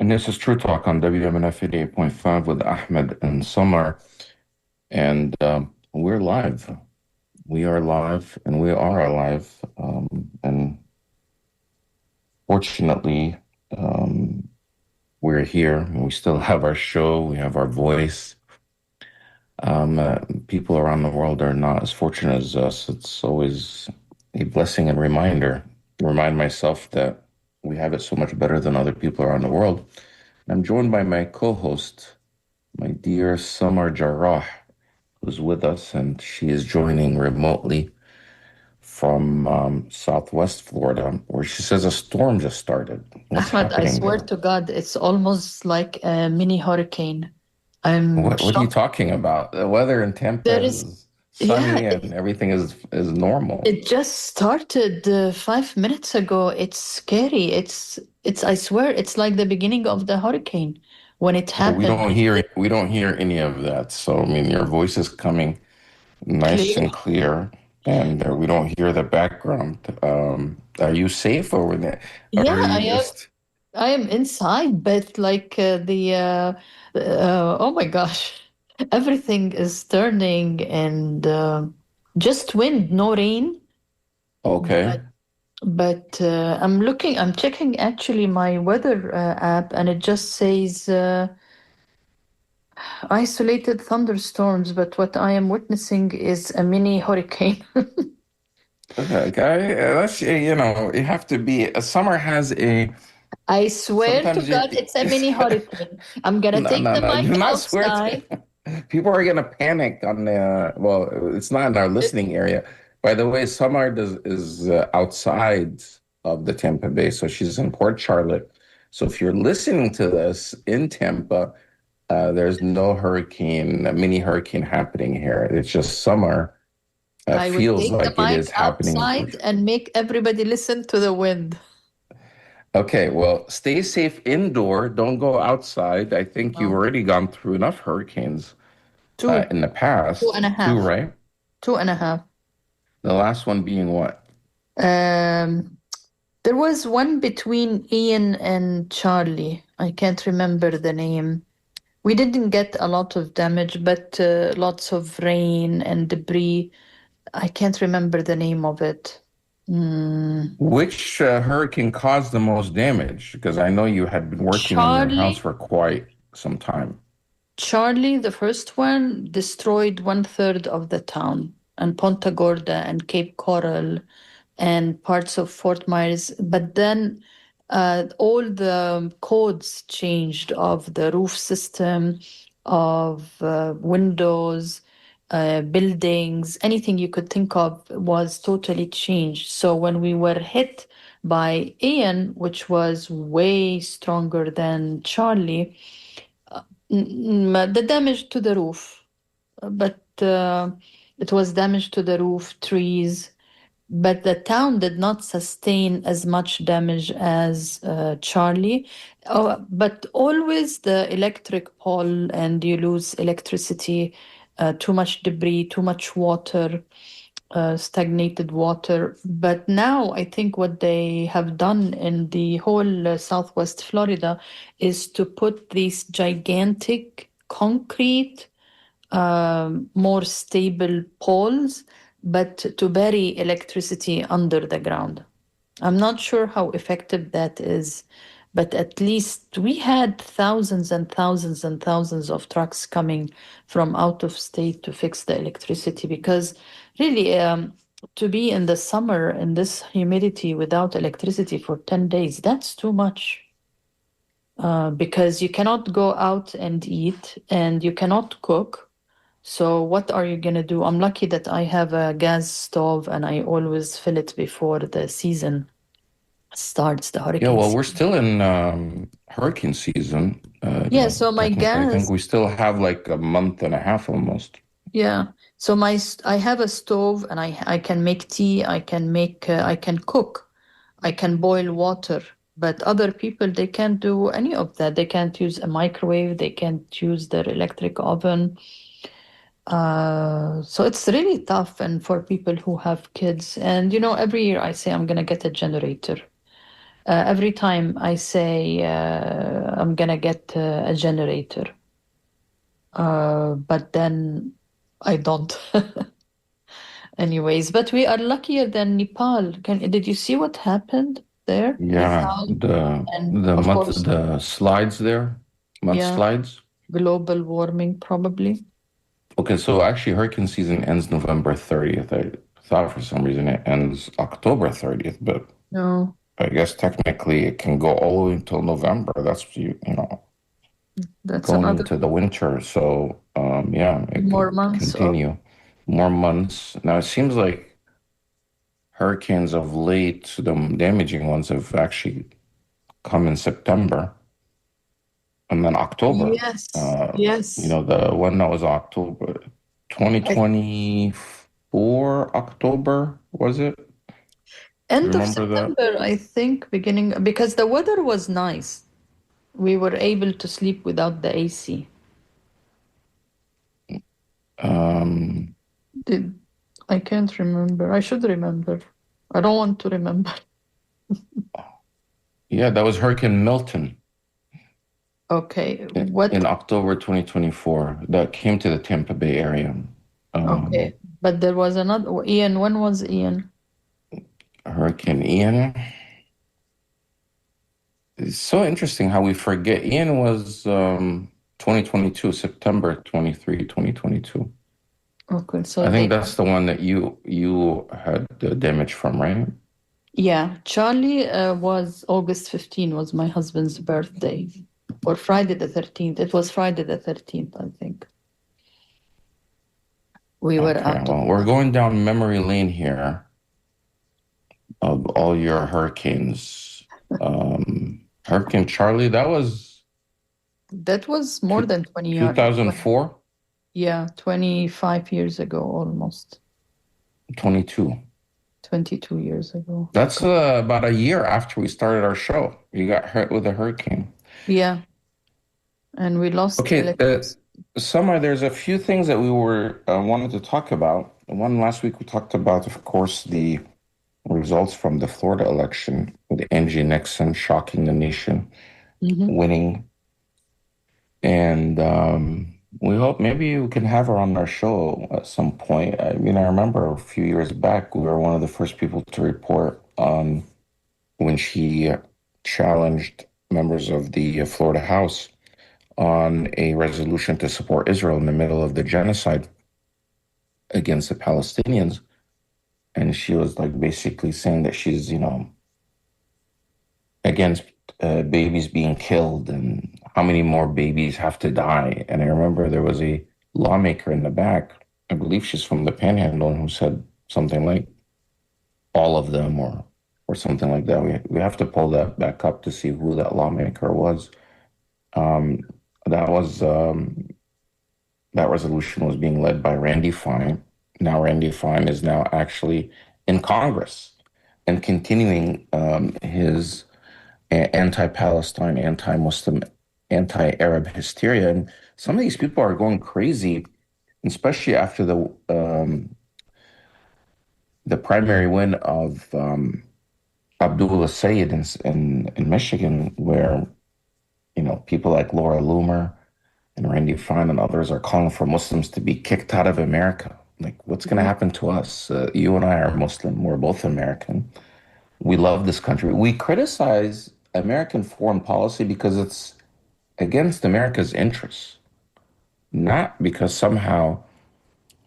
And this is True Talk on WMNF 88.5 with Ahmed and Samar. And we're live. We are live and we are alive. And fortunately, um, we're here. We still have our show. We have our voice. People around the world are not as fortunate as us. It's always a blessing and reminder. Remind myself that we have it so much better than other people around the world. I'm joined by my co-host, my dear Samar Jarrah, who's with us, and she is joining remotely from Southwest Florida, where she says a storm just started. What's Ahmed, I happening swear there? to God, it's almost like a mini hurricane. I'm What are you shocked. talking about? The weather in Tampa There is, is yeah, sunny and everything is normal. it just started 5 minutes ago. It's scary. I swear, it's like the beginning of the hurricane when it But we happened. don't hear we don't hear any of that. So I mean, your voice is coming nice Clear? and clear, and we don't hear the background. Are you safe over there? Or Yeah, are you I am. just I am inside, but like oh my gosh, everything is turning and just wind, no rain. okay? I'm checking actually my weather app, and it just says isolated thunderstorms, but what I am witnessing is a mini hurricane. Okay, that's you have to be. Summer has a I swear to sometimes God, it's a mini hurricane. I'm gonna no, take no, the no. mic Do not swear to. outside. People are gonna panic on the. Well, it's not in our It, listening area. By the way, Summer is outside of the Tampa Bay, so she's in Port Charlotte. So if you're listening to this in Tampa, there's no hurricane, a mini hurricane happening here. It's just summer. I will Feels take the like it mic is happening in outside Port. and make everybody listen to the wind. Okay, well, stay safe indoor. Don't go outside. I think you've Oh, already gone through enough hurricanes two, in the two past. and a Two, half, right? 2.5. The last one being what? Um, there was one between Ian and Charlie. I can't remember the name. We didn't get a lot of damage, but lots of rain and debris. I can't remember the name of it. Mm. Which hurricane caused the most damage? Because I know you had been working on your house Charlie, for quite some time. Charlie, the first one, destroyed 1/3 of the town, and Ponta Gorda and Cape Coral and parts of Fort Myers. But then all the codes changed of the roof system, of windows, buildings, anything you could think of was totally changed. So when we were hit by Ian, which was way stronger than Charlie, the damage to the roof, but it was damage to the roof, trees, but the town did not sustain as much damage as Charlie. Oh, but always the electric pole, and you lose electricity, too much debris, too much water, stagnated water. But now I think what they have done in the whole Southwest Florida is to put these gigantic concrete more stable poles, but to bury electricity under the ground. I'm not sure how effective that is, but at least we had thousands and thousands and thousands of trucks coming from out of state to fix the electricity because really, to be in the summer in this humidity without electricity for 10 days, that's too much. Because you cannot go out and eat and you cannot cook. So what are you gonna do? I'm lucky that I have a gas stove and I always fill it before the season starts, the Yeah, hurricane well, we're season. still in hurricane season. Yeah, so my Technically, I think gas, we still have like a month and a half almost. yeah. So I have a stove and I can make tea, I can cook, I can boil water. But other people they can't do any of that. They can't use a microwave, they can't use their electric oven. So it's really tough, and for people who have kids. And every year I say I'm gonna get a generator. Every time I say I'm gonna get a generator, but then I don't. Anyways, but we are luckier than Nepal. Did you see what happened there? Yeah, Nepal, the and the of mud course, the slides there, yeah, mudslides. global warming probably. Okay, so actually hurricane season ends November 30th. I thought for some reason it ends October 30th, but No, I guess technically it can go all the way until November. That's you know, that's going another into the winter. So yeah, it more could months of. continue more months. Now it seems like hurricanes of late, the damaging ones have actually come in September and then October. Yes, Uh, yes. the one that was October I, 2024, October, was it? You End of remember that? September, I think, beginning, because the weather was nice. We were able to sleep without the AC. Um, Did I can't remember. I should remember. I don't want to remember. yeah, that was Hurricane Milton Okay, in what? October 2024 that came to the Tampa Bay area. Um, Okay, but there was another Ian. When was Ian? Hurricane Ian. It's so interesting how we forget. Ian was 2022, September 23, 2022. Okay, so I think they. that's the one that you had the damage from, right? Yeah, Charlie was August 15 was my husband's birthday, or Friday the 13th. It was Friday the 13th, I think. We were Okay, out of well, we're town. going down memory lane here of all your hurricanes. Hurricane Charlie, that was That was more two, than 20 years. 2004, Yeah, 25 years ago, almost 22. 22 years ago. That's about a year after we started our show. You got hit with a hurricane. Yeah, and we lost Okay, electricity. Summer, there's a few things that we were wanted to talk about. One last week we talked about, of course, the results from the Florida election with Angie Nixon shocking the nation, Hmm. winning. And we hope maybe we can have her on our show at some point. I mean, I remember a few years back, we were one of the first people to report on when she challenged members of the Florida House on a resolution to support Israel in the middle of the genocide against the Palestinians. And she was like basically saying that she's, against babies being killed and how many more babies have to die. And I remember there was a lawmaker in the back, I believe she's from the Panhandle, who said something like all of them or something like that. We have to pull that back up to see who that lawmaker was. Um, that was that resolution was being led by Randy Fine. Now Randy Fine is now actually in Congress and continuing his anti-Palestine, anti-Muslim, anti-Arab hysteria. And some of these people are going crazy, especially after the primary win of Abdullah Sayed in Michigan, where people like Laura Loomer and Randy Fine and others are calling for Muslims to be kicked out of America. Like, what's going to Yeah. happen to us? You and I are Muslim. We're both American. We love this country. We criticize American foreign policy because it's against America's interests, not because somehow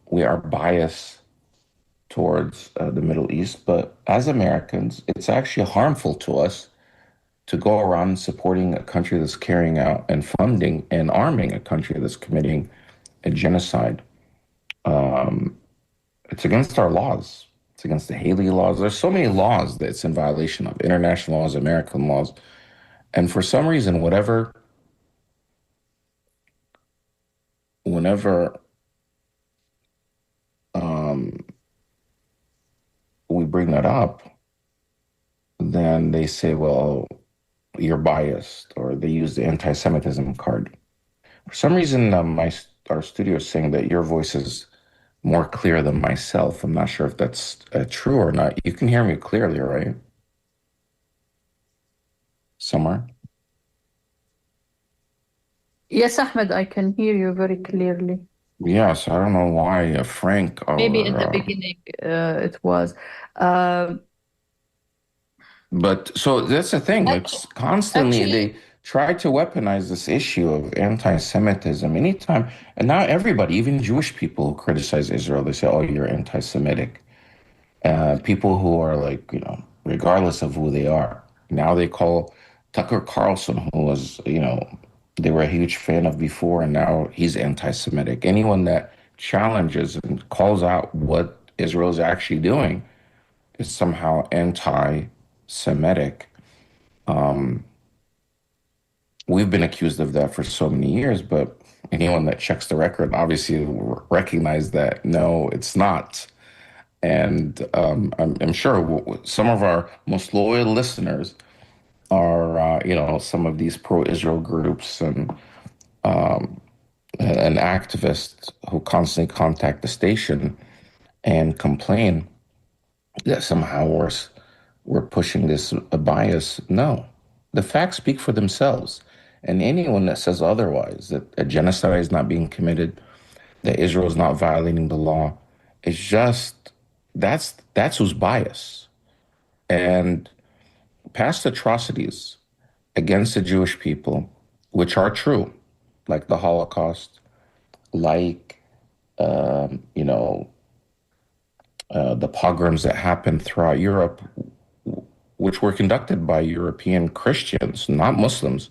we are biased towards the Middle East, but as Americans, it's actually harmful to us to go around supporting a country that's carrying out and funding and arming a country that's committing a genocide. Um, it's against our laws. It's against the Haley laws. There's so many laws that it's in violation of international laws, American laws. And for some reason, whenever um, we bring that up, then they say, well, you're biased, or they use the anti-Semitism card. For some reason, our studio is saying that your voice is more clear than myself. I'm not sure if that's true or not. You can hear me clearly, right? Samar? Yes, Ahmed, I can hear you very clearly. Yes, I don't know why Frank Maybe in or the beginning it was. Uh, but so that's the thing. actually, It's constantly actually, they try to weaponize this issue of anti-Semitism anytime, and now everybody, even Jewish people who criticize Israel, they say, "Oh, you're anti-Semitic." People who are like, regardless of who they are. Now they call Tucker Carlson, who was, they were a huge fan of before, and now he's anti-Semitic. Anyone that challenges and calls out what Israel is actually doing is somehow anti-Semitic. We've been accused of that for so many years, but anyone that checks the record obviously recognize that no, it's not. And I'm sure some of our most loyal listeners are, some of these pro-Israel groups and activists who constantly contact the station and complain that somehow we're pushing this a bias. No, the facts speak for themselves. And anyone that says otherwise, that a genocide is not being committed, that Israel is not violating the law, it's just that's who's bias. And past atrocities against the Jewish people, which are true, like the Holocaust, like you know the pogroms that happened throughout Europe, which were conducted by European Christians, not Muslims,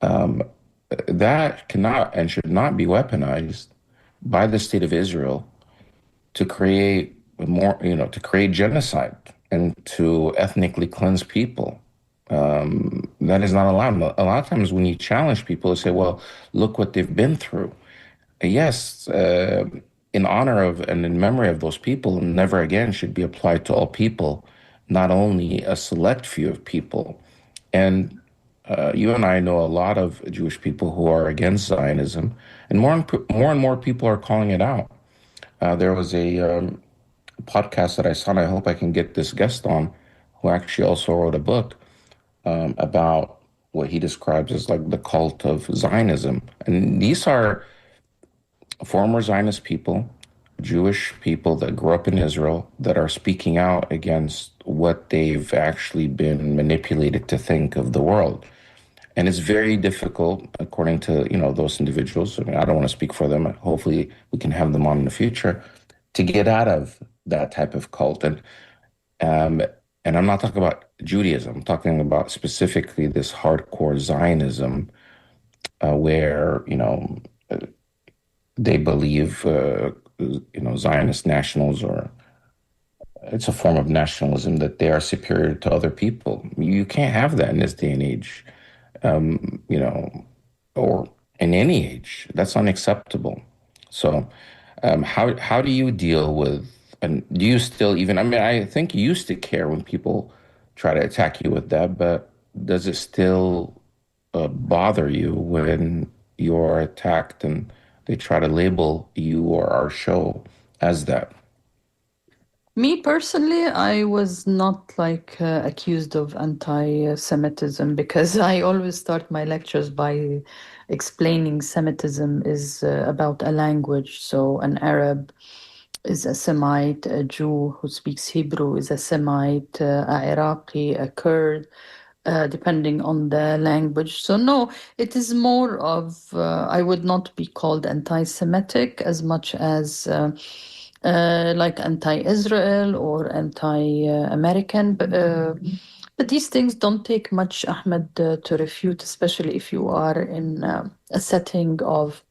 that cannot and should not be weaponized by the state of Israel to create more, to create genocide and to ethnically cleanse people. That is not allowed. A lot of times when you challenge people, they say, well, look what they've been through. Yes, in honor of and in memory of those people, never again should be applied to all people, not only a select few of people. And you and I know a lot of Jewish people who are against Zionism, and more and more people are calling it out. There was a podcast that I saw, and I hope I can get this guest on, who actually also wrote a book about what he describes as like the cult of Zionism. And these are former Zionist people, Jewish people that grew up in Israel that are speaking out against what they've actually been manipulated to think of the world. And it's very difficult, according to those individuals. I mean, I don't want to speak for them. Hopefully, we can have them on in the future to get out of that type of cult. Um, and I'm not talking about Judaism. I'm talking about specifically this hardcore Zionism, where they believe Zionist nationals, or it's a form of nationalism, that they are superior to other people. You can't have that in this day and age, um, you know, or in any age. That's unacceptable. So, how do you deal with, and do you still even? I mean, I think you used to care when people try to attack you with that, but does it still bother you when you're attacked and they try to label you or our show as that? me personally, I was not like accused of anti-Semitism because I always start my lectures by explaining Semitism is about a language. So an Arab is a Semite, a Jew who speaks Hebrew is a Semite, a Iraqi, a Kurd, depending on the language. So, no, it is more of, I would not be called anti Semitic as much as like anti Israel or anti American. But these things don't take much, Ahmed, to refute, especially if you are in a setting of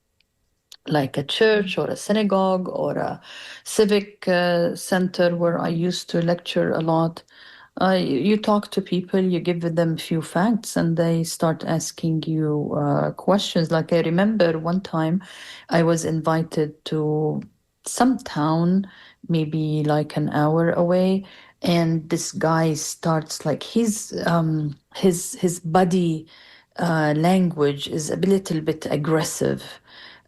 like a church or a synagogue or a civic center where I used to lecture a lot. You talk to people, you give them a few facts, and they start asking you questions. Like I remember one time I was invited to some town, maybe like an hour away, and this guy starts like his body language is a little bit aggressive,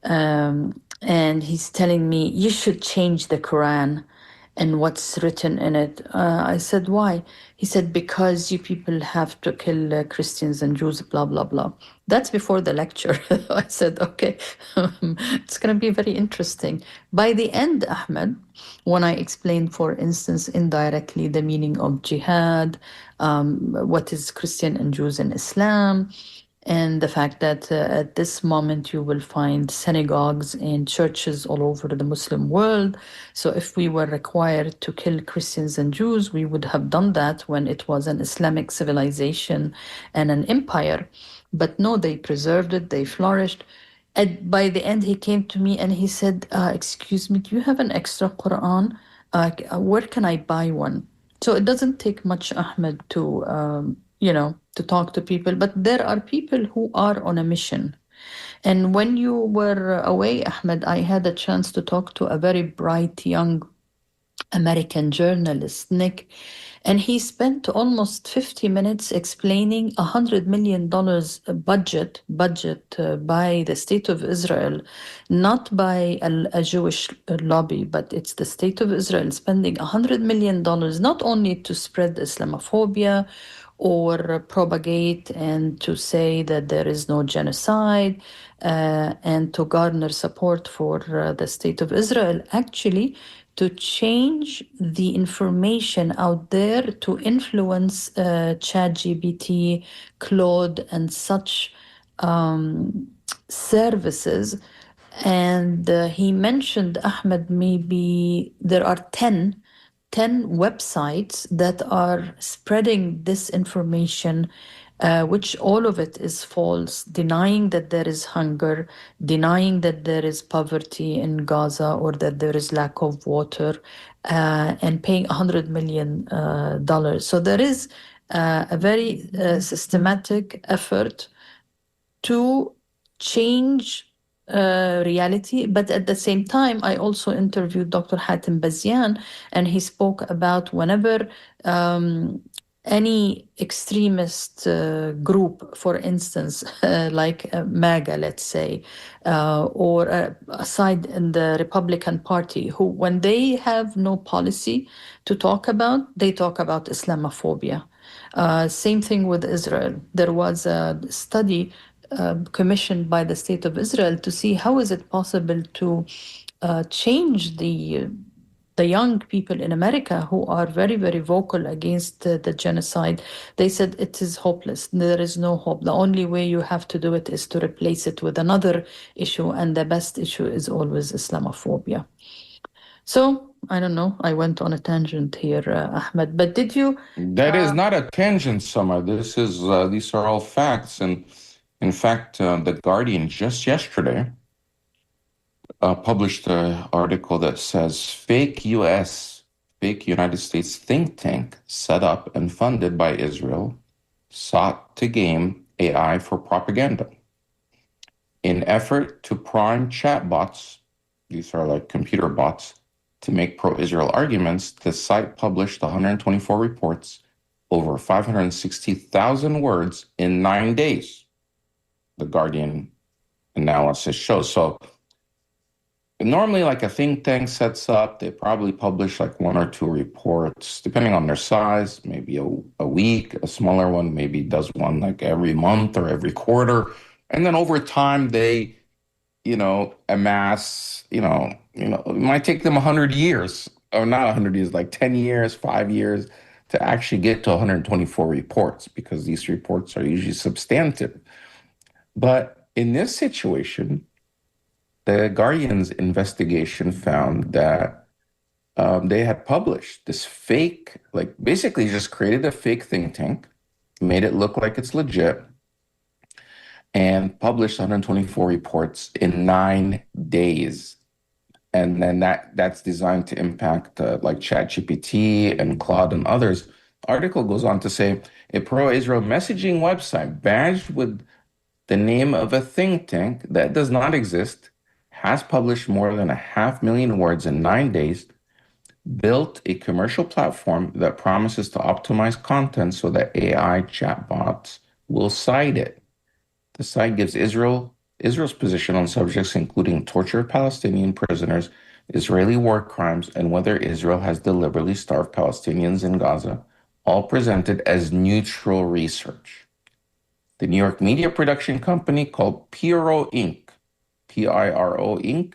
and he's telling me you should change the Quran. and what's written in it. I said, why? He said, because you people have to kill Christians and Jews, blah, blah, blah. That's before the lecture. I said, okay, it's going to be very interesting. By the end, Ahmed, when I explained, for instance, indirectly the meaning of jihad, what is Christian and Jews in Islam, and the fact that at this moment you will find synagogues and churches all over the Muslim world. So, if we were required to kill Christians and Jews, we would have done that when it was an Islamic civilization and an empire. But no, they preserved it, they flourished. And by the end, he came to me and he said, excuse me, do you have an extra Quran? Where can I buy one? So it doesn't take much, Ahmed, to to talk to people, but there are people who are on a mission. And when you were away, Ahmed, I had a chance to talk to a very bright young American journalist, Nick, and he spent almost 50 minutes explaining $100 million budget by the state of Israel, not by a Jewish lobby, but it's the state of Israel spending $100 million not only to spread Islamophobia or propagate and to say that there is no genocide and to garner support for the state of Israel, actually to change the information out there to influence ChatGPT, Claude, and such services. And he mentioned, Ahmed, maybe there are 10 websites that are spreading this information, which all of it is false, denying that there is hunger, denying that there is poverty in Gaza or that there is lack of water, and paying $100 million. So there is a very systematic effort to change reality. But at the same time, I also interviewed Dr. Hatem Bazian, and he spoke about whenever any extremist group, for instance, like MAGA, let's say, or a side in the Republican Party, who, when they have no policy to talk about, they talk about Islamophobia. Same thing with Israel. There was a study commissioned by the state of Israel to see how is it possible to change the young people in America who are very, very vocal against the genocide. They said it is hopeless. There is no hope. The only way you have to do it is to replace it with another issue, and the best issue is always Islamophobia. So I don't know. I went on a tangent here, Ahmed. But did you? That is not a tangent, Samar. These are all facts. And in fact, The Guardian just yesterday published an article that says fake United States think tank set up and funded by Israel sought to game AI for propaganda. In effort to prime chatbots, these are like computer bots, to make pro-Israel arguments, the site published 124 reports, over 560,000 words in 9 days, The Guardian analysis shows. So normally, like a think tank sets up, they probably publish like one or two reports, depending on their size, maybe a week. A smaller one maybe does one like every month or every quarter. And then over time, they, amass, it might take them 100 years, or not 100 years, like 10 years, 5 years to actually get to 124 reports, because these reports are usually substantive. But in this situation, the Guardian's investigation found that they had published this fake, like basically just created a fake think tank, made it look like it's legit, and published 124 reports in 9 days. And then that's designed to impact like ChatGPT and Claude and others. The article goes on to say a pro-Israel messaging website badged with the name of a think tank that does not exist has published more than 500,000 words in 9 days, built a commercial platform that promises to optimize content so that AI chatbots will cite it. The site gives Israel's position on subjects including torture of Palestinian prisoners, Israeli war crimes, and whether Israel has deliberately starved Palestinians in Gaza, all presented as neutral research. The New York media production company called Piro Inc., Piro Inc.,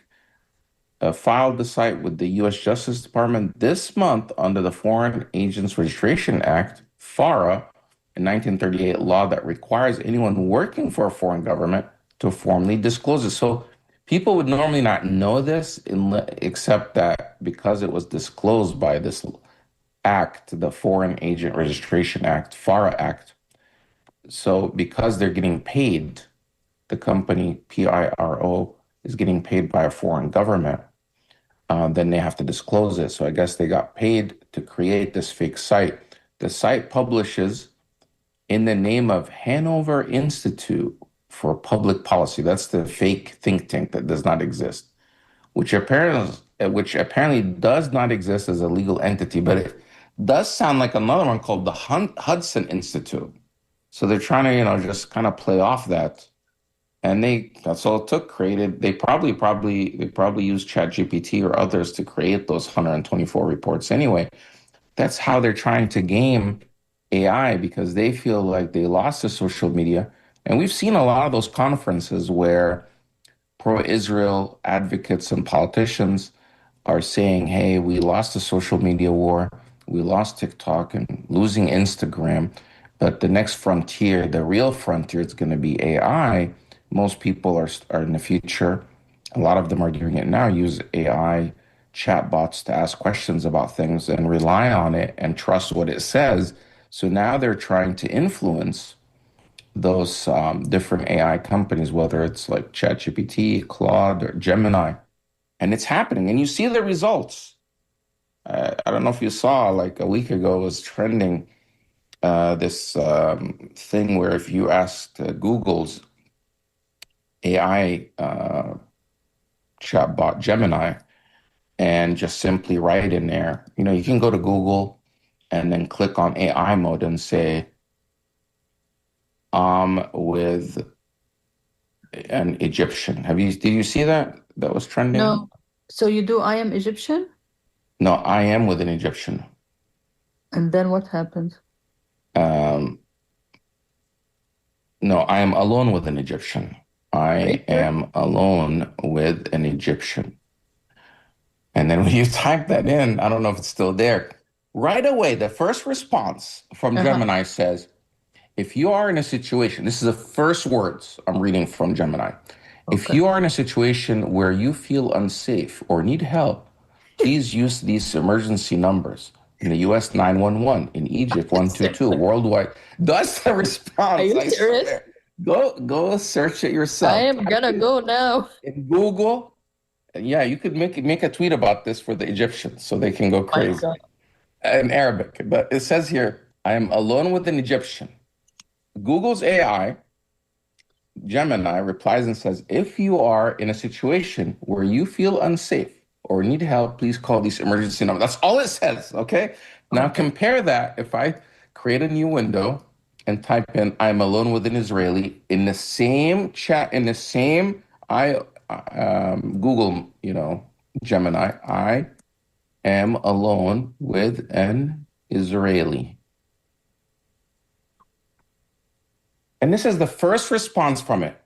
filed the site with the U.S. Justice Department this month under the Foreign Agents Registration Act, FARA, a 1938 law that requires anyone working for a foreign government to formally disclose it. So people would normally not know this except that because it was disclosed by this act, the Foreign Agent Registration Act, FARA Act. So because they're getting paid, the company PIRO is getting paid by a foreign government, then they have to disclose it. So I guess they got paid to create this fake site. The site publishes in the name of Hanover Institute for Public Policy. That's the fake think tank that does not exist, which apparently does not exist as a legal entity, but it does sound like another one called the Hudson Institute. So they're trying to, just kind of play off that. And that's all it took, created. They probably used ChatGPT or others to create those 124 reports anyway. That's how they're trying to game AI because they feel like they lost to social media. And we've seen a lot of those conferences where pro-Israel advocates and politicians are saying, hey, we lost the social media war, we lost TikTok and losing Instagram, but the next frontier, the real frontier, is going to be AI. Most people are in the future. A lot of them are doing it now, use AI chatbots to ask questions about things and rely on it and trust what it says. So now they're trying to influence those different AI companies, whether it's like ChatGPT, Claude, or Gemini, and it's happening. And you see the results. I don't know if you saw, like a week ago, it was trending this thing where if you asked Google's AI chatbot Gemini and just simply write in there, you can go to Google and then click on AI mode and say, with an Egyptian. Did you see that? That was trending? No. So you do I am Egyptian? No, I am with an Egyptian. And then what happened? Um, no, I am alone with an Egyptian. I Later? am alone with an Egyptian. And then when you type that in, I don't know if it's still there. Right away, the first response from Uh-huh. Gemini says, if you are in a situation, this is the first words I'm reading from Gemini. If Okay. you are in a situation where you feel unsafe or need help, please use these emergency numbers. In the US, 911, in Egypt, 122, Seriously? worldwide. That's the Are response, you I serious? swear. Go search it I yourself. am Type gonna it go now. in Google. Yeah, you could make a tweet about this for the Egyptians so they can go My crazy. God. In Arabic. But it says here, I am alone with an Egyptian. Google's AI Gemini replies and says, if you are in a situation where you feel unsafe or need help, please call these emergency numbers. That's all it says. Okay. Now Okay. compare that if I create a new window and type in, I'm alone with an Israeli in the same chat, in the same Google, Gemini, I am alone with an Israeli. And this is the first response from it.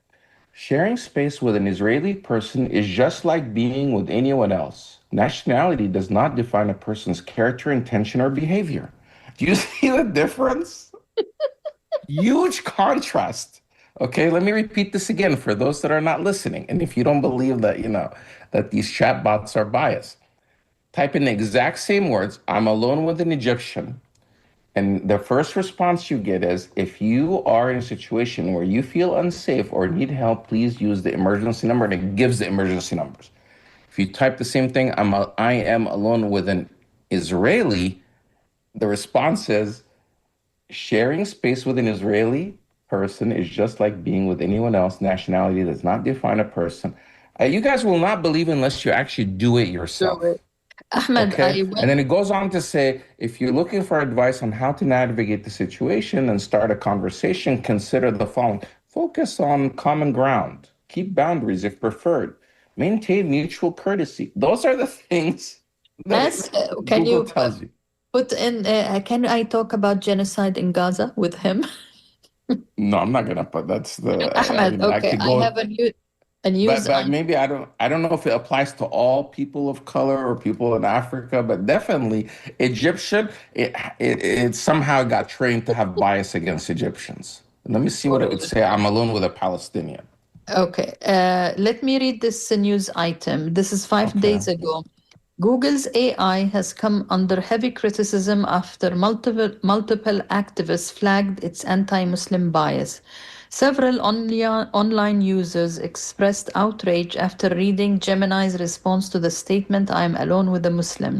Sharing space with an Israeli person is just like being with anyone else. Nationality does not define a person's character, intention, or behavior. Do you see the difference? Huge contrast. Okay, let me repeat this again for those that are not listening. And if you don't believe that, that these chatbots are biased, type in the exact same words, I'm alone with an Egyptian. And the first response you get is if you are in a situation where you feel unsafe or need help, please use the emergency number. And it gives the emergency numbers. If you type the same thing, I am alone with an Israeli, the response is sharing space with an Israeli person is just like being with anyone else. Nationality does not define a person. You guys will not believe unless you actually do it Do yourself. it. Ahmed, Okay. I And went. then it goes on to say if you're looking for advice on how to navigate the situation and start a conversation, consider the following. Focus on common ground, keep boundaries if preferred. Maintain mutual courtesy. Those are the things that Ask, can Google you tells you. put in, can I talk about genocide in Gaza with him? No, I'm not gonna put that's I Ahmed, mean, I okay, could I go, have a news but item. maybe I don't know if it applies to all people of color or people in Africa, but definitely Egyptian, it somehow got trained to have bias against Egyptians. Let me see what Or it would say. I'm alone with a Palestinian. okay, let me read this news item. This is 5 days Okay. ago. Google's AI has come under heavy criticism after multiple activists flagged its anti-Muslim bias. Several online users expressed outrage after reading Gemini's response to the statement, "I am alone with a Muslim."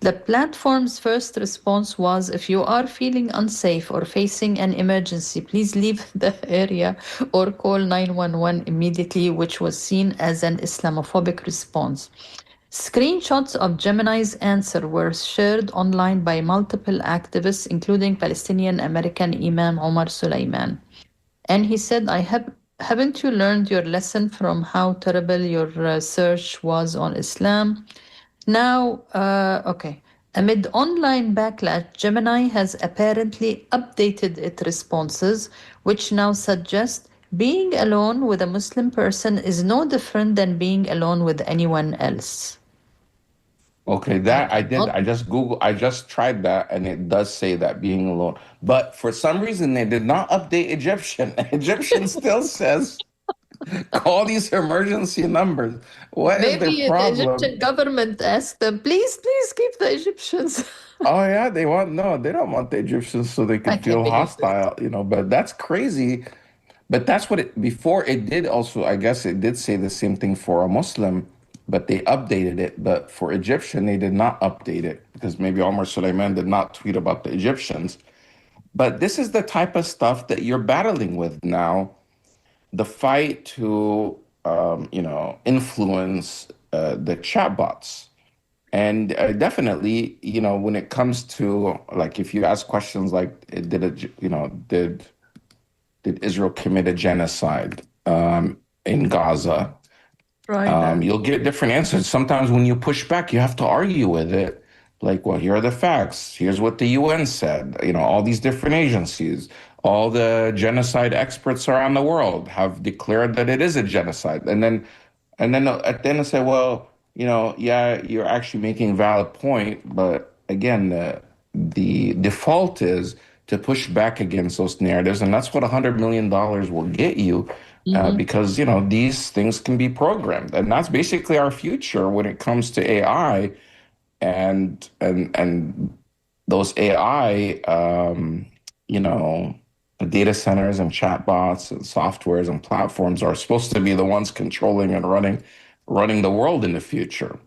The platform's first response was, "If you are feeling unsafe or facing an emergency, please leave the area or call 911 immediately," which was seen as an Islamophobic response. Screenshots of Gemini's answer were shared online by multiple activists, including Palestinian American Imam Omar Suleiman. And he said, haven't you learned your lesson from how terrible your search was on Islam? Now, okay. Amid online backlash, Gemini has apparently updated its responses, which now suggest being alone with a Muslim person is no different than being alone with anyone else. Okay, I that I am did. not. I just Google. I just tried that, and it does say that being alone. But for some reason, they did not update Egyptian. Egyptian still says call these emergency numbers. What is their Maybe the problem? Egyptian government asked them, please, please keep the Egyptians. Oh yeah, they want no, they don't want the Egyptians so they I could can't feel believe this. hostile, but that's crazy. But that's what it before it did also, I guess it did say the same thing for a Muslim, but they updated it. But for Egyptian, they did not update it because maybe Omar Suleiman did not tweet about the Egyptians. But this is the type of stuff that you're battling with now. The fight to influence the chatbots. And definitely, when it comes to like, if you ask questions like, did Israel commit a genocide in Gaza? Right. You'll get different answers. Sometimes when you push back, you have to argue with it. Like, well, here are the facts. Here's what the UN said. All these different agencies, all the genocide experts around the world have declared that it is a genocide. And then at the end, I say, well, yeah, you're actually making a valid point, but again, the default is to push back against those narratives, and that's what $100 million will get you, Mhm. because these things can be programmed, and that's basically our future when it comes to AI and those AI, you know, data centers and chatbots and softwares and platforms are supposed to be the ones controlling and running the world in the future.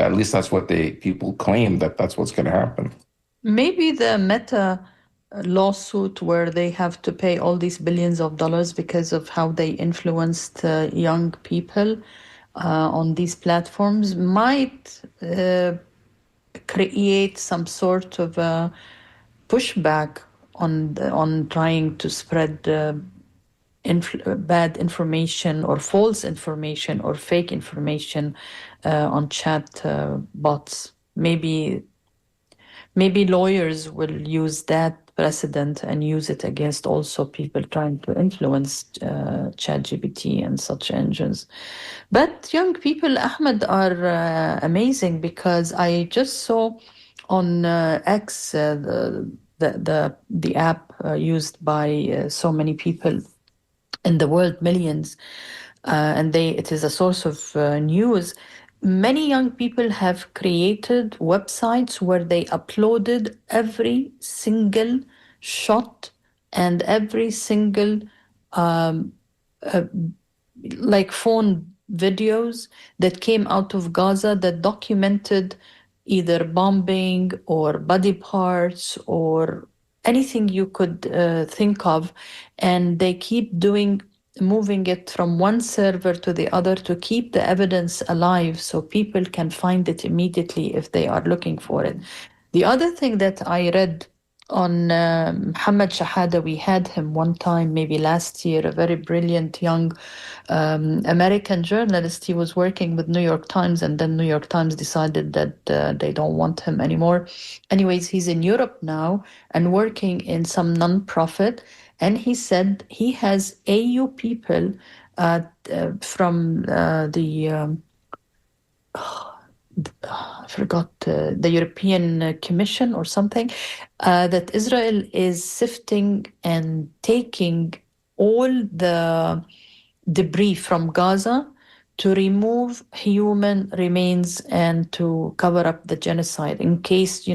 At least that's what people claim that that's what's going to happen. Maybe the Meta lawsuit where they have to pay all these billions of dollars because of how they influenced young people on these platforms might create some sort of pushback on trying to spread bad information or false information or fake information on chat bots. Maybe lawyers will use that precedent and use it against also people trying to influence ChatGPT and such engines. But young people, Ahmed, are amazing because I just saw on X the app used by so many people in the world, millions, and it is a source of news. Many young people have created websites where they uploaded every single shot and every single um, uh, like phone videos that came out of Gaza that documented either bombing or body parts or anything you could think of. And they keep moving it from one server to the other to keep the evidence alive so people can find it immediately if they are looking for it. The other thing that I read on Muhammad Shahada. We had him one time, maybe last year, a very brilliant young American journalist. He was working with New York Times, and then New York Times decided that they don't want him anymore. Anyways, he's in Europe now and working in some nonprofit. And he said he has AU people from I forgot the European Commission or something, that Israel is sifting and taking all the debris from Gaza to remove human remains and to cover up the genocide in case,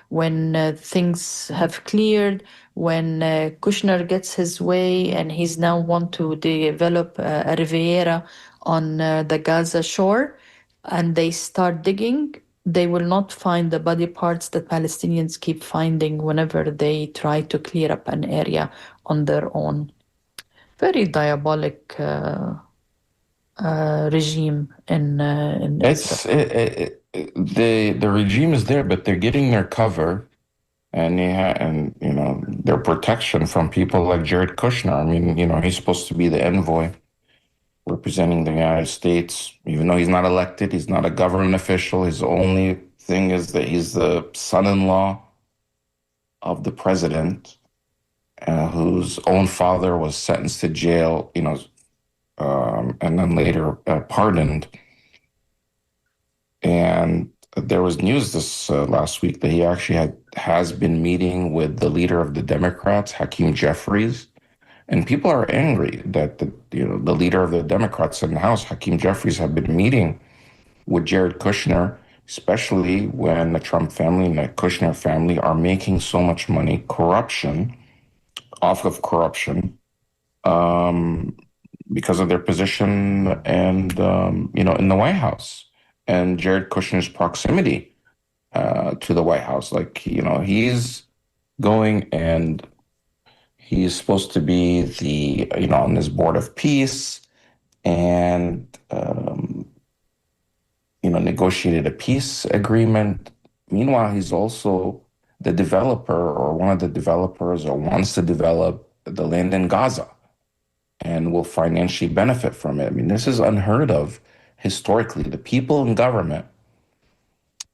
when things have cleared, when Kushner gets his way and he's now want to develop a Riviera on the Gaza shore and they start digging, they will not find the body parts that Palestinians keep finding whenever they try to clear up an area on their own. Very diabolic regime in Israel. The regime is there, but they're getting their cover and their protection from people like Jared Kushner. I mean, he's supposed to be the envoy representing the United States, even though he's not elected, he's not a government official. His only thing is that he's the son-in-law of the president, whose own father was sentenced to jail, and then later pardoned. And there was news this last week that he actually has been meeting with the leader of the Democrats, Hakeem Jeffries, and people are angry that the leader of the Democrats in the House, Hakeem Jeffries, have been meeting with Jared Kushner, especially when the Trump family and the Kushner family are making so much money, corruption, um, because of their position and in the White House and Jared Kushner's proximity to the White House. Like, he's going and he's supposed to be on this board of peace and, negotiated a peace agreement. Meanwhile, he's also the developer or one of the developers or wants to develop the land in Gaza and will financially benefit from it. I mean, this is unheard of historically. The people in government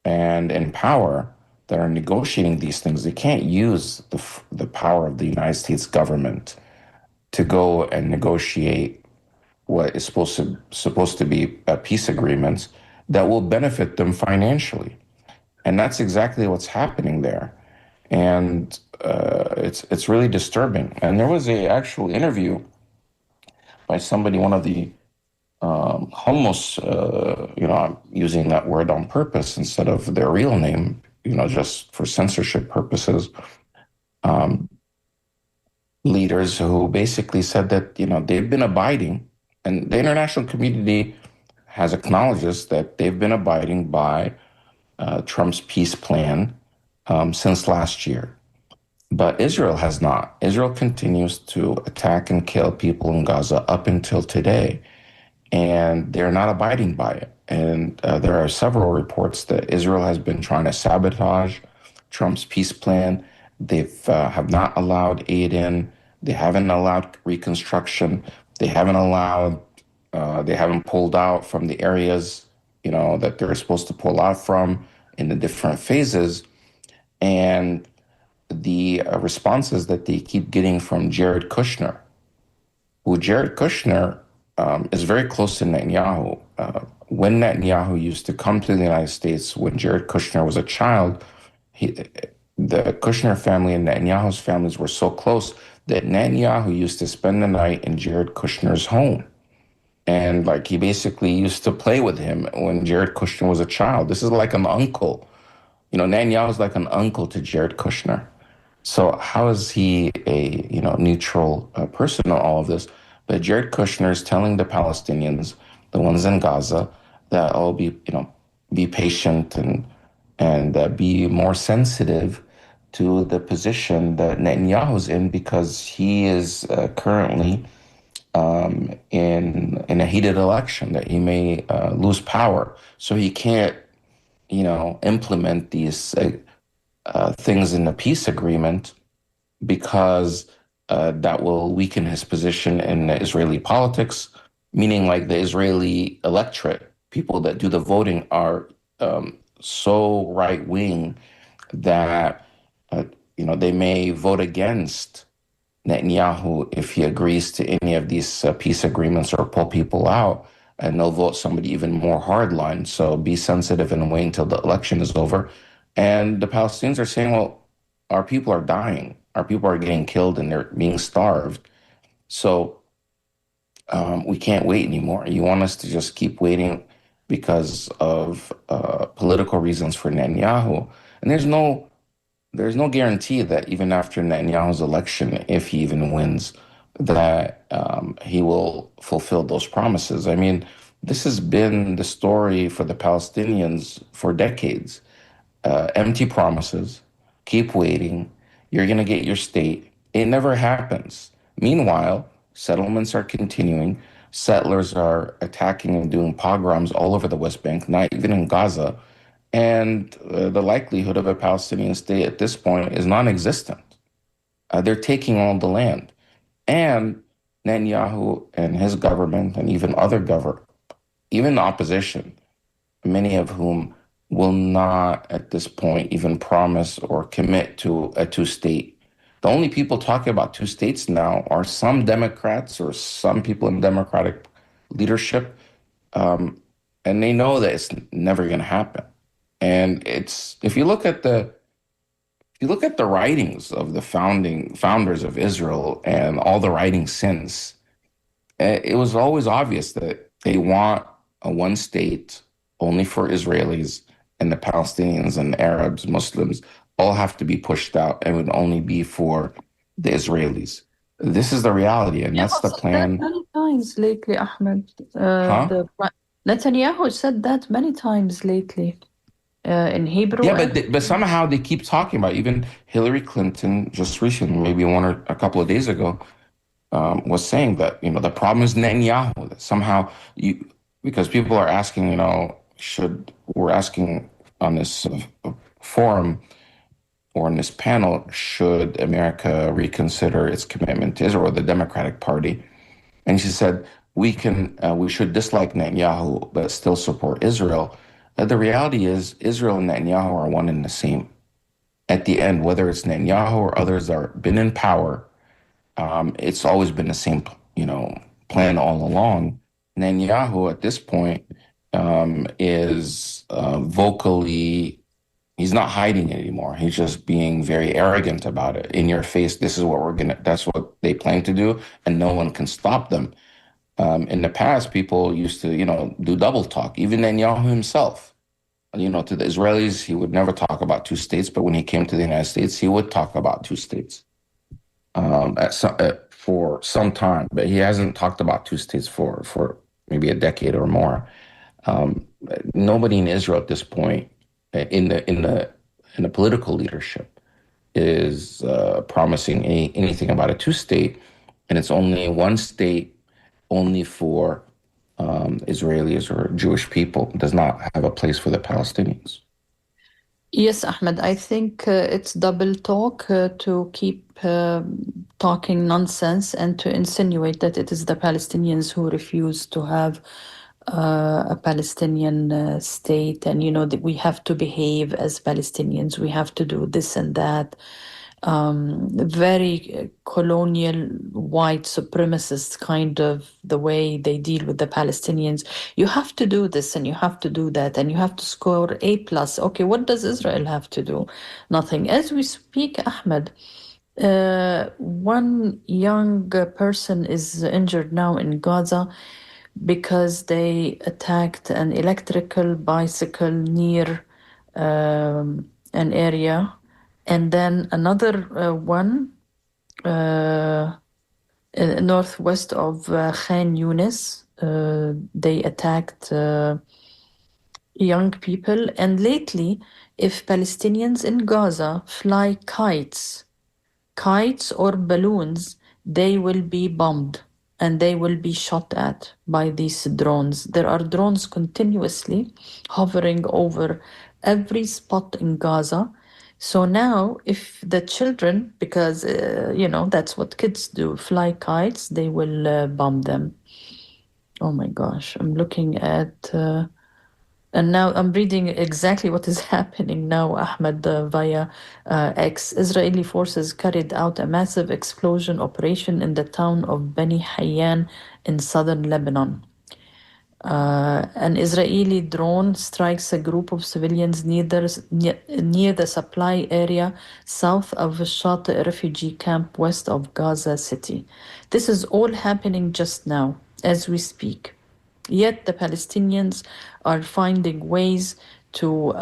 and in power that are negotiating these things, they can't use the power of the United States government to go and negotiate what is supposed to be peace agreements that will benefit them financially. And that's exactly what's happening there. And it's really disturbing. And there was a actual interview by somebody, one of the hummus, I'm using that word on purpose instead of their real name, just for censorship purposes, um, leaders who basically said that, they've been abiding, and the international community has acknowledged this, that they've been abiding by Trump's peace plan since last year. But Israel has not. Israel continues to attack and kill people in Gaza up until today, and they're not abiding by it. And there are several reports that Israel has been trying to sabotage Trump's peace plan. They've have not allowed aid in. They haven't allowed reconstruction. They haven't allowed. They haven't pulled out from the areas that they're supposed to pull out from in the different phases. And the responses that they keep getting from Jared Kushner, who Jared Kushner is very close to Netanyahu. When Netanyahu used to come to the United States, when Jared Kushner was a child, the Kushner family and Netanyahu's families were so close that Netanyahu used to spend the night in Jared Kushner's home. And like he basically used to play with him when Jared Kushner was a child. This is like an uncle. Netanyahu is like an uncle to Jared Kushner. So how is he a neutral person in all of this? But Jared Kushner is telling the Palestinians, the ones in Gaza, that be patient and be more sensitive to the position that Netanyahu's in, because he is currently in a heated election, that he may lose power, so he can't implement these things in the peace agreement because that will weaken his position in Israeli politics, meaning like the Israeli electorate, people that do the voting are so right wing that uh, they may vote against Netanyahu if he agrees to any of these peace agreements or pull people out, and they'll vote somebody even more hardline. So be sensitive and wait until the election is over. And the Palestinians are saying, well, our people are dying, our people are getting killed, and they're being starved. So we can't wait anymore. You want us to just keep waiting because of political reasons for Netanyahu. And there's no guarantee that even after Netanyahu's election, if he even wins, that he will fulfill those promises. I mean, this has been the story for the Palestinians for decades. Empty promises, keep waiting, you're going to get your state. It never happens. Meanwhile, settlements are continuing. Settlers are attacking and doing pogroms all over the West Bank, not even in Gaza. And the likelihood of a Palestinian state at this point is non existent. They're taking all the land. And Netanyahu and his government, and even other government, even the opposition, many of whom will not at this point even promise or commit to a two-state. The only people talking about two states now are some Democrats or some people in Democratic leadership, um, and they know that it's never going to happen. And it's if you look at the writings of the founding founders of Israel and all the writings since, it was always obvious that they want a one state only for Israelis, and the Palestinians and Arabs, Muslims all have to be pushed out and would only be for the Israelis. This is the reality, and that's Netanyahu the said that plan. many times lately, Ahmed. Huh? Netanyahu said that many times lately, in Hebrew Yeah, and but somehow they keep talking about even Hillary Clinton just recently, maybe one or a couple of days ago, was saying that the problem is Netanyahu. That somehow because people are asking, should we're asking on this forum or in this panel, should America reconsider its commitment to Israel, the Democratic Party? And she said we should dislike Netanyahu but still support Israel. The reality is Israel and Netanyahu are one and the same. At the end, whether it's Netanyahu or others that are been in power, it's always been the same, plan all along. Netanyahu at this point is vocally, he's not hiding it anymore. He's just being very arrogant about it. In your face, this is what that's what they plan to do, and no one can stop them. In the past, people used to, do double talk, even Netanyahu himself. To the Israelis, he would never talk about two states, but when he came to the United States, he would talk about two states for some time, but he hasn't talked about two states for maybe a decade or more. Um, Nobody in Israel at this point, in the political leadership, is promising anything about a two-state, and it's only one state, only for Israelis or Jewish people. It does not have a place for the Palestinians. yes, Ahmed, I think it's double talk to keep talking nonsense and to insinuate that it is the Palestinians who refuse to have a Palestinian state, and that we have to behave as Palestinians, we have to do this and that. Very colonial, white supremacist kind of the way they deal with the Palestinians. You have to do this and you have to do that and you have to score A plus. Okay, what does Israel have to do? Nothing. As we speak, Ahmed, one young person is injured now in Gaza because they attacked an electrical bicycle near an area. And then another one northwest of Khan Yunis, they attacked young people. And lately, if Palestinians in Gaza fly kites or balloons, they will be bombed and they will be shot at by these drones. There are drones continuously hovering over every spot in Gaza, So now, if the children, because that's what kids do, fly kites, they will bomb them. Oh my gosh, I'm looking at. And now I'm reading exactly what is happening now, Ahmed, via X. Israeli forces carried out a massive explosion operation in the town of Beni Hayyan in southern Lebanon. An Israeli drone strikes a group of civilians near the supply area south of Shati refugee camp west of Gaza City. This is all happening just now as we speak. Yet the Palestinians are finding ways to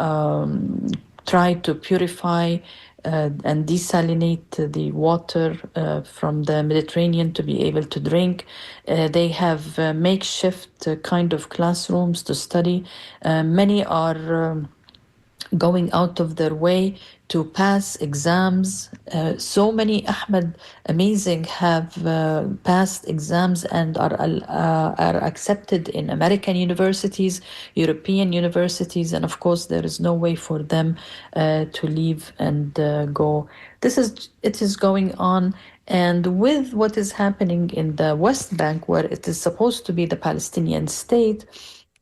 try to purify and desalinate the water from the Mediterranean to be able to drink. They have makeshift kind of classrooms to study. Many are going out of their way to pass exams. So many, Ahmed, amazing, have passed exams and are accepted in American universities, European universities, and of course, there is no way for them to leave and go. It is going on. And with what is happening in the West Bank, where it is supposed to be the Palestinian state,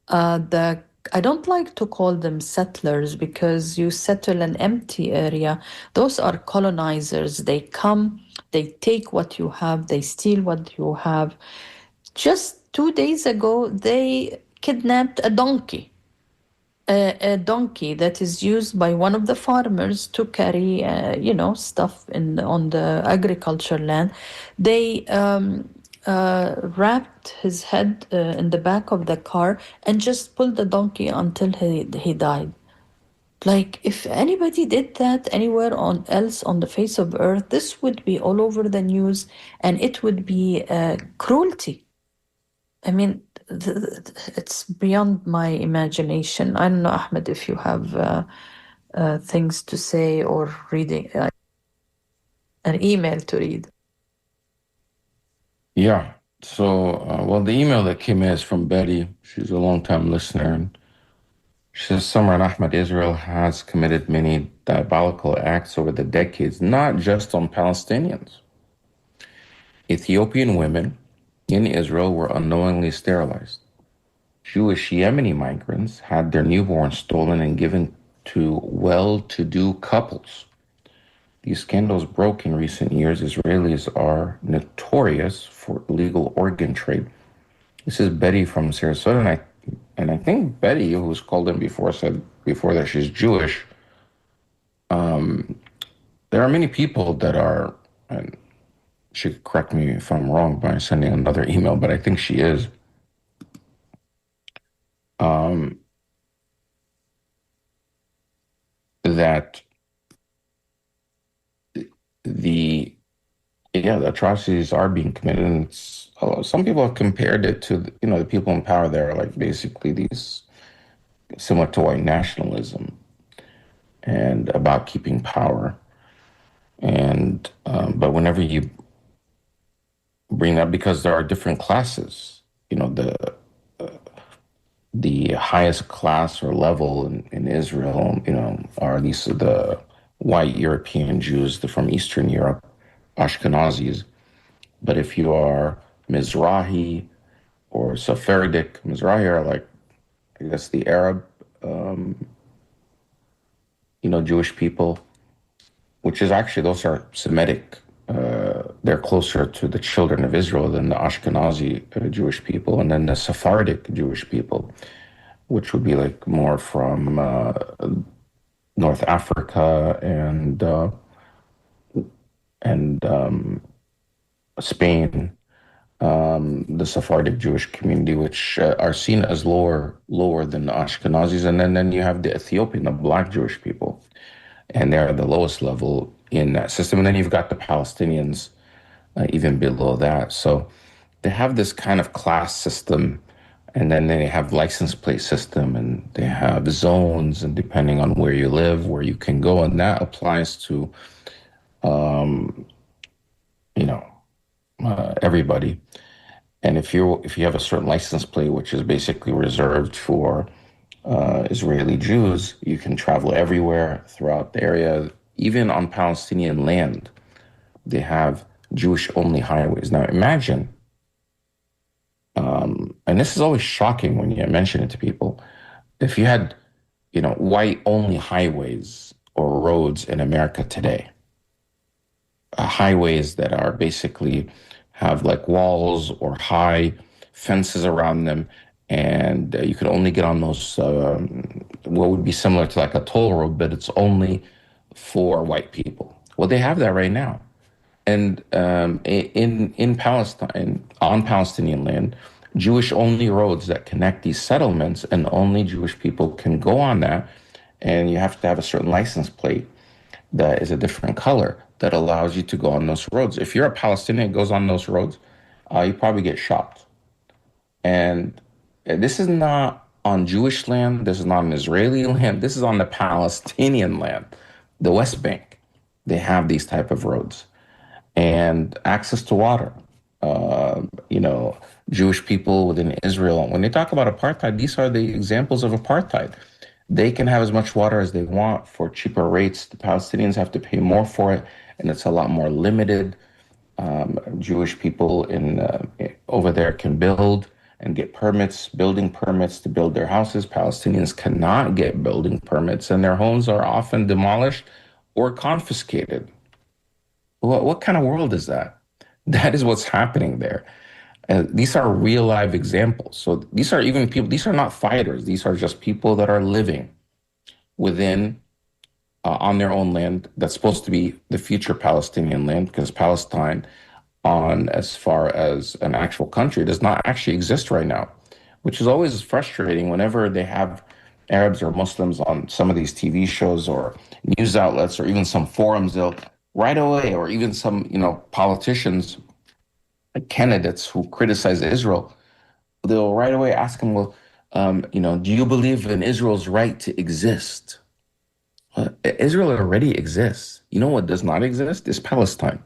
the I don't like to call them settlers because you settle an empty area. Those are colonizers. They come, they take what you have, they steal what you have. Just 2 days ago, they kidnapped a donkey that is used by one of the farmers to carry, stuff on the agriculture land. They wrapped his head in the back of the car and just pulled the donkey until he died. Like, if anybody did that anywhere on else on the face of earth, this would be all over the news, and it would be cruelty. I mean, it's beyond my imagination. I don't know, Ahmed, if you have things to say or reading an email to read. Yeah. So, well, the email that came in is from Betty. She's a longtime listener. And she says, Samar and Ahmed, Israel has committed many diabolical acts over the decades, not just on Palestinians. Ethiopian women in Israel were unknowingly sterilized. Jewish Yemeni migrants had their newborns stolen and given to well to do couples. These scandals broke in recent years. Israelis are notorious for illegal organ trade. This is Betty from Sarasota, and I think Betty, who's called in before, said before that she's Jewish. There are many people that are, and she could correct me if I'm wrong by sending another email, but I think she is. Um, that the the atrocities are being committed, and some people have compared it to the people in power there are like basically these similar to white nationalism and about keeping power. And but whenever you bring that, because there are different classes, the highest class or level in Israel, are these the white European Jews from Eastern Europe, Ashkenazis. But if you are Mizrahi or Sephardic, Mizrahi are like, I guess, the Arab, Jewish people, which is actually, those are Semitic. They're closer to the children of Israel than the Ashkenazi Jewish people, and then the Sephardic Jewish people, which would be like more from North Africa and Spain, the Sephardic Jewish community, which are seen as lower than the Ashkenazis, and then you have the Ethiopian, the Black Jewish people, and they're the lowest level in that system. And then you've got the Palestinians even below that. So they have this kind of class system, and then they have license plate system, and they have zones, and depending on where you live, where you can go, and that applies to you know everybody. And if you have a certain license plate, which is basically reserved for Israeli Jews, you can travel everywhere throughout the area. even on Palestinian land, they have Jewish only highways. Now imagine, and this is always shocking when you mention it to people, if you had, white only highways or roads in America today, highways that are basically have like walls or high fences around them, and you could only get on those what would be similar to like a toll road, but it's only for white people. Well, they have that right now, and in Palestine, on Palestinian land, Jewish only roads that connect these settlements, and only Jewish people can go on that, and you have to have a certain license plate that is a different color that allows you to go on those roads. If you're a Palestinian that goes on those roads, you probably get shot. And this is not on Jewish land. This is not on Israeli land. This is on the Palestinian land, the West Bank. They have these type of roads and access to water. Uh, you know, Jewish people within Israel. When they talk about apartheid, these are the examples of apartheid. They can have as much water as they want for cheaper rates. The Palestinians have to pay more for it, and it's a lot more limited. Jewish people in over there can build and get permits, building permits to build their houses. Palestinians cannot get building permits, and their homes are often demolished or confiscated. What kind of world is that? That is what's happening there. These are real live examples. So these are even people, these are not fighters. These are just people that are living within, on their own land that's supposed to be the future Palestinian land, because Palestine, on as far as an actual country, does not actually exist right now, which is always frustrating whenever they have Arabs or Muslims on some of these TV shows or news outlets or even some forums. They'll right away, or even some, politicians, candidates who criticize Israel, they'll right away ask them, well, do you believe in Israel's right to exist? Israel already exists. You know what does not exist is Palestine.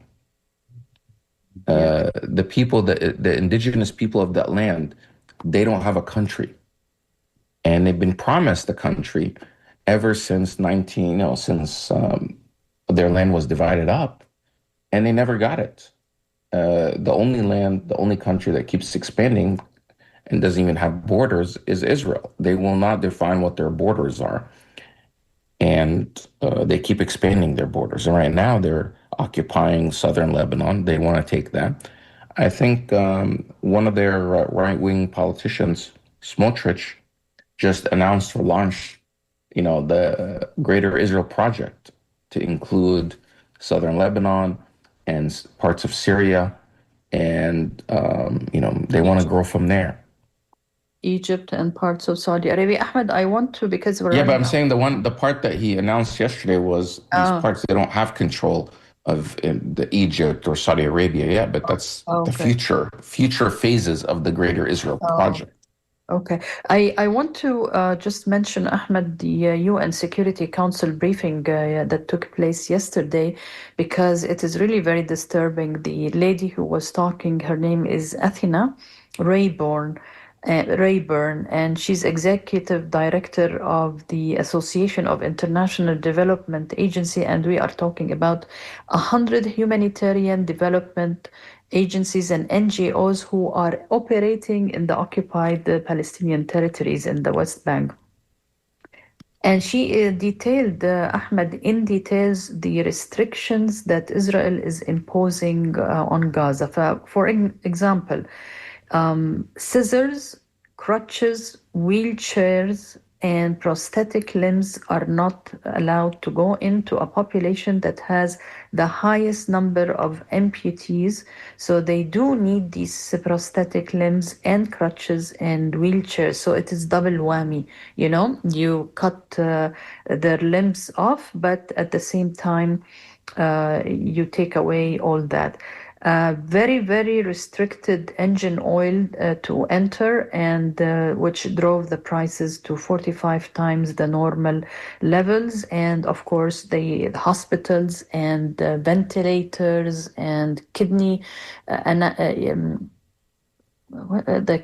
Yeah. The people, the indigenous people of that land, they don't have a country, and they've been promised a country ever since since their land was divided up, and they never got it. The only country that keeps expanding and doesn't even have borders is Israel. They will not define what their borders are, and they keep expanding their borders. And right now, they're occupying southern Lebanon. They want to take that. I think one of their right-wing politicians, Smotrich, just announced or launched, the Greater Israel Project to include southern Lebanon and parts of Syria, and they want to grow from there. Egypt and parts of Saudi Arabia. Ahmed, I want to, because we're Yeah, but running I'm out. saying the part that he announced yesterday was these Oh, parts they don't have control of in the Egypt or Saudi Arabia yet, but that's the okay. future phases of the Greater Israel Oh, Project. okay. I want to just mention, Ahmed, the UN Security Council briefing that took place yesterday, because it is really very disturbing. The lady who was talking, her name is Athena Rayburn. Rayburn, and she's executive director of the Association of International Development Agency, and we are talking about 100 humanitarian development agencies and NGOs who are operating in the occupied Palestinian territories in the West Bank. And she detailed, Ahmed, in details the restrictions that Israel is imposing on Gaza. For example, scissors, crutches, wheelchairs, and prosthetic limbs are not allowed to go into a population that has the highest number of amputees. So they do need these prosthetic limbs and crutches and wheelchairs. So it is double whammy. You cut their limbs off, but at the same time, you take away all that. Very, very restricted engine oil to enter, and which drove the prices to 45 times the normal levels. And of course, the hospitals and ventilators and the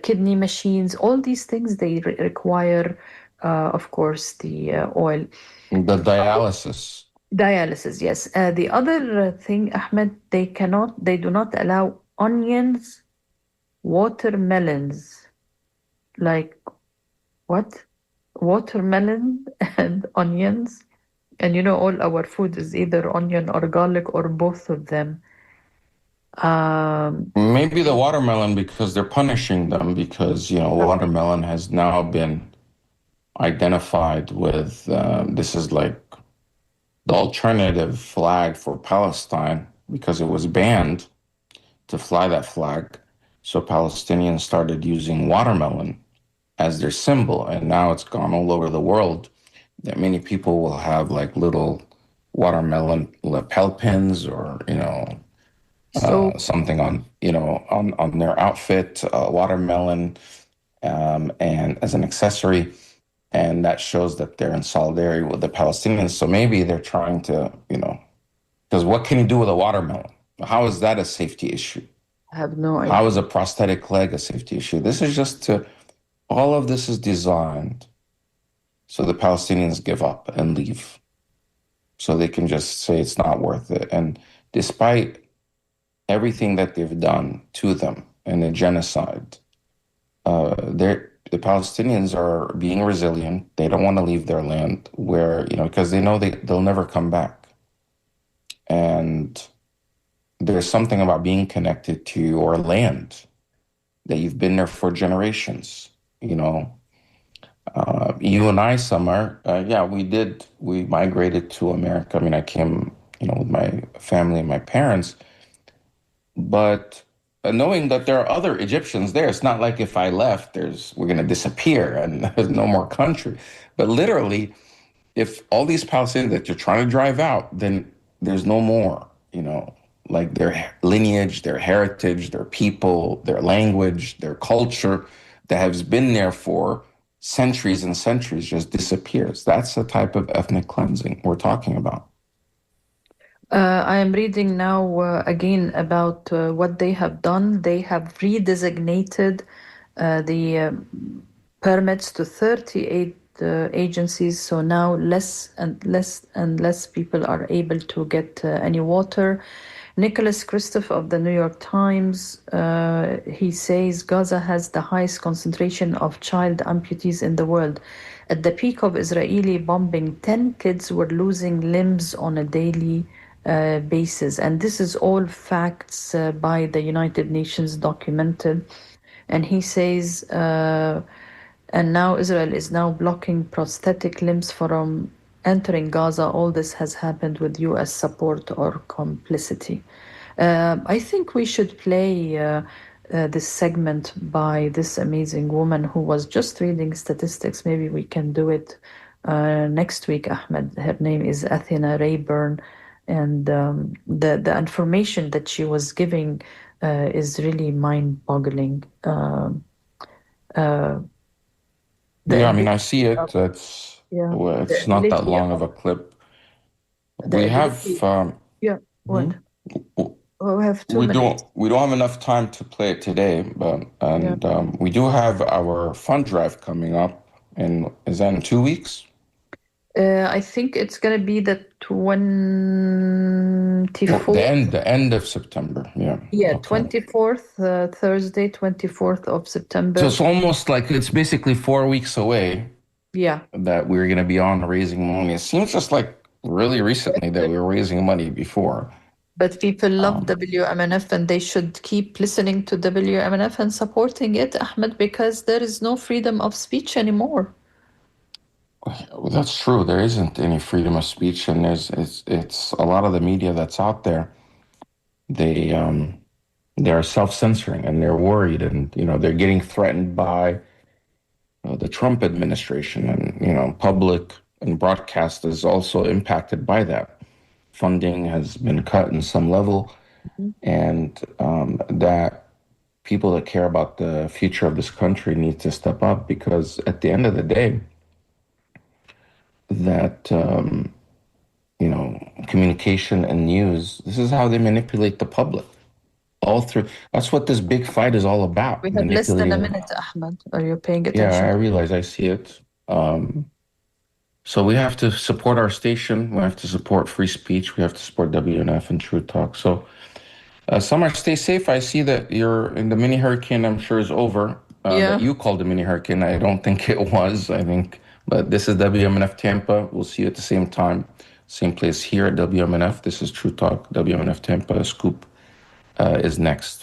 kidney machines, all these things, they require, of course, the oil. The dialysis. Dialysis, yes. The other thing, Ahmed, they do not allow onions, watermelons. Like what? Watermelon and onions. And all our food is either onion or garlic or both of them. Um, Maybe the watermelon because they're punishing them because, watermelon has now been identified with this is like the alternative flag for Palestine because it was banned to fly that flag. So Palestinians started using watermelon as their symbol, and now it's gone all over the world that many people will have like little watermelon lapel pins or so something on on their outfit, watermelon, and as an accessory, and that shows that they're in solidarity with the Palestinians. So maybe they're trying to because what can you do with a watermelon? How is that a safety issue? I have no How idea. is a prosthetic leg a safety issue? This is just to all of this is designed so the Palestinians give up and leave, so they can just say it's not worth it. And despite everything that they've done to them and the genocide, the Palestinians are being resilient. They don't want to leave their land where, because they know they'll never come back. And there's something about being connected to your land that you've been there for generations. You know, you and I, Samar, yeah, we migrated to America. I mean, I came, with my family and my parents, but knowing that there are other Egyptians there, it's not like if I left, we're going to disappear and there's no more country. But literally, if all these Palestinians that you're trying to drive out, then there's no more, like their lineage, their heritage, their people, their language, their culture that has been there for centuries and centuries just disappears. That's the type of ethnic cleansing we're talking about. I am reading now again about what they have done. They have redesignated the permits to 38 agencies. So now less and less and less people are able to get any water. Nicholas Christoph of the New York Times, he says Gaza has the highest concentration of child amputees in the world. At the peak of Israeli bombing, 10 kids were losing limbs on a daily basis. And this is all facts by the United Nations documented. And he says, and now Israel is now blocking prosthetic limbs from entering Gaza. All this has happened with US support or complicity. I think we should play this segment by this amazing woman who was just reading statistics. Maybe we can do it next week, Ahmed. Her name is Athena Rayburn, and the information that she was giving is really mind-boggling. Uh, the Yeah, I mean, I ability see of it. It's yeah, well, the it's not that ability long of of a clip. the We have ability. Yeah, what? mhm. Oh, we have two we minutes. don't have enough time to play it today, but Yeah. and we do have our fund drive coming up, and is that in 2 weeks? I think it's gonna be the Well, 24th. the end of September. Yeah. Yeah, Okay. 24th, Thursday, 24th of So September. it's almost like it's basically 4 weeks away Yeah. that we're going to be on raising money. It seems just like really recently that we were raising money before. But people love Um, WMNF and they should keep listening to WMNF and supporting it, Ahmed, because there is no freedom of speech anymore. well, that's true. There isn't any freedom of speech, and it's a lot of the media that's out there. They they are self-censoring and they're worried, and they're getting threatened by the Trump administration, and public and broadcast is also impacted by that. Funding has been cut in some level, Mhm. and that people that care about the future of this country need to step up because at the end of the day, that communication and news, this is how they manipulate the public all through. That's what this big fight is all about, We have less than a manipulating. minute, Ahmed. Are you paying Yeah, I attention? realize I see it. So we have to support our station. We have to support free speech. We have to support WNF and True Talk. So, Summer, stay safe. I see that you're in the mini hurricane, I'm sure is over. That Yeah. you called a mini hurricane. I don't think it was. I think, but this is WMNF Tampa. We'll see you at the same time, same place here at WMNF. This is True Talk. WMNF Tampa. Scoop is next.